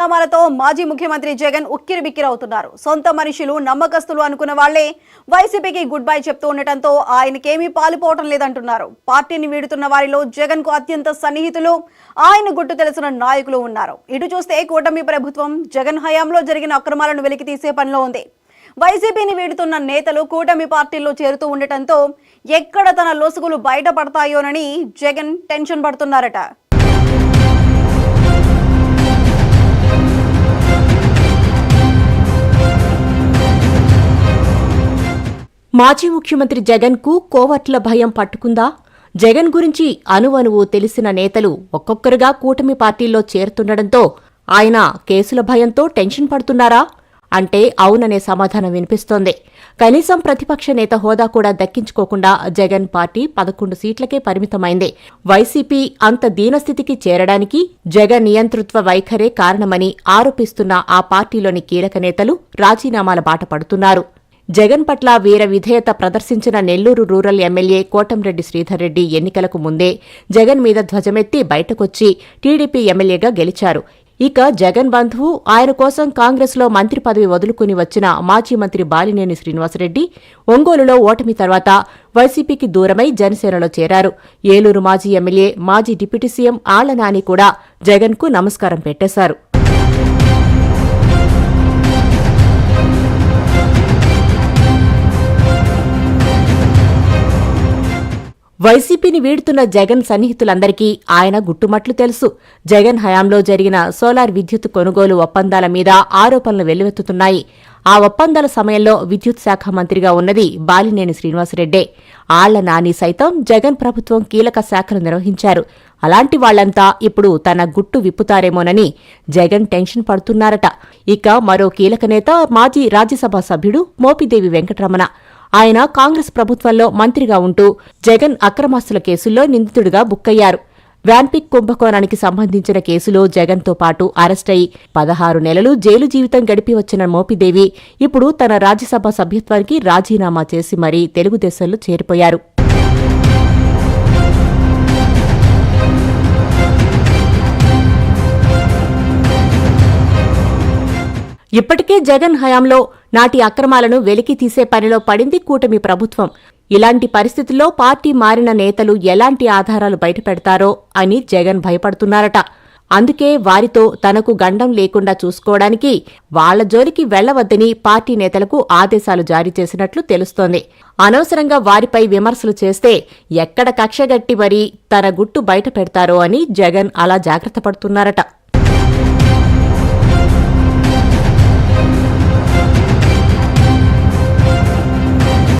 పరిణామాలతో మాజీ ముఖ్యమంత్రి జగన్ ఉక్కిరిబిక్కిరవుతున్నారు. సొంత మనుషులు నమ్మకస్తులు అనుకున్న వాళ్లే వైసీపీకి గుడ్ బై చెప్తూ ఉండటంతో ఆయనకేమీ పాలుపోవటం లేదంటున్నారు. పార్టీని వీడుతున్న వారిలో జగన్ కు అత్యంత సన్నిహితులు, ఆయన గుట్టు తెలిసిన నాయకులు ఉన్నారు. ఇటు చూస్తే కూటమి ప్రభుత్వం జగన్ హయాంలో జరిగిన అక్రమాలను వెలికితీసే పనిలో ఉంది. వైసీపీని వీడుతున్న నేతలు కూటమి పార్టీల్లో చేరుతూ ఉండటంతో ఎక్కడ తన లొసుగులు బయటపడతాయోనని జగన్ టెన్షన్ పడుతున్నారట. మాజీ ముఖ్యమంత్రి జగన్ కు కోవర్టుల భయం పట్టుకుందా? జగన్ గురించి అణువణువు తెలిసిన నేతలు ఒక్కొక్కరుగా కూటమి పార్టీల్లో చేరుతుండటంతో ఆయన కేసుల భయంతో టెన్షన్ పడుతున్నారా అంటే అవుననే సమాధానం వినిపిస్తోంది. కనీసం ప్రతిపక్ష నేత హోదా కూడా దక్కించుకోకుండా జగన్ పార్టీ 11 సీట్లకే పరిమితమైంది. వైసీపీ అంత దీనస్థితికి చేరడానికి జగన్ నియంతృత్వ వైఖరే కారణమని ఆరోపిస్తున్న ఆ పార్టీలోని కీలక నేతలు రాజీనామాల బాట పడుతున్నారు. జగన్ పట్ల వీర విధేయత ప్రదర్శించిన నెల్లూరు రూరల్ ఎమ్మెల్యే కోటంరెడ్డి శ్రీధర్ రెడ్డి ఎన్నికలకు ముందే జగన్ మీద ధ్వజమెత్తి బయటకొచ్చి టీడీపీ ఎమ్మెల్యేగా గెలిచారు. ఇక జగన్ బంధువు, ఆయన కోసం కాంగ్రెస్లో మంత్రి పదవి వదులుకుని వచ్చిన మాజీ మంత్రి బాలినేని శ్రీనివాసరెడ్డి ఒంగోలులో ఓటమి తర్వాత వైసీపీకి దూరమై జనసేనలో చేరారు. ఏలూరు మాజీ ఎమ్మెల్యే, మాజీ డిప్యూటీ సీఎం ఆళ్ల నాని కూడా జగన్కు నమస్కారం పెట్టేశారు. వైసీపీని వీడుతున్న జగన్ సన్నిహితులందరికీ ఆయన గుట్టుమట్లు తెలుసు. జగన్ హయాంలో జరిగిన సోలార్ విద్యుత్ కొనుగోలు ఒప్పందాల మీద ఆరోపణలు వెల్లువెత్తుతున్నాయి. ఆ ఒప్పందాల సమయంలో విద్యుత్ శాఖ మంత్రిగా ఉన్నది బాలినేని శ్రీనివాసరెడ్డే. ఆళ్ల నాని సైతం జగన్ ప్రభుత్వం కీలక శాఖలు నిర్వహించారు. అలాంటి వాళ్లంతా ఇప్పుడు తన గుట్టు విప్పుతారేమోనని జగన్ టెన్షన్ పడుతున్నారట. ఇక మరో కీలక నేత మాజీ రాజ్యసభ సభ్యుడు మోపిదేవి వెంకటరమణ. ఆయన కాంగ్రెస్ ప్రభుత్వంలో మంత్రిగా ఉంటూ జగన్ అక్రమాస్తుల కేసుల్లో నిందితుడిగా బుక్కయ్యారు. వ్యాన్పిక్ కుంభకోణానికి సంబంధించిన కేసులో జగన్తో పాటు అరెస్టయి 16 నెలలు జైలు జీవితం గడిపి వచ్చిన మోపిదేవి ఇప్పుడు తన రాజ్యసభ సభ్యత్వానికి రాజీనామా చేసి మరీ తెలుగుదేశంలో చేరిపోయారు. ఇప్పటికే జగన్ హయాంలో నాటి అక్రమాలను వెలికి తీసే పనిలో పడింది కూటమి ప్రభుత్వం. ఇలాంటి పరిస్థితుల్లో పార్టీ మారిన నేతలు ఎలాంటి ఆధారాలు బయటపెడతారో అని జగన్ భయపడుతున్నారట. అందుకే వారితో తనకు గండం లేకుండా చూసుకోవడానికి వాళ్ల జోలికి వెళ్లవద్దని పార్టీ నేతలకు ఆదేశాలు జారీ చేసినట్లు తెలుస్తోంది. అనవసరంగా వారిపై విమర్శలు చేస్తే ఎక్కడ కక్షగట్టి మరీ తన గుట్టు బయట పెడతారో అని జగన్ అలా జాగ్రత్త పడుతున్నారట.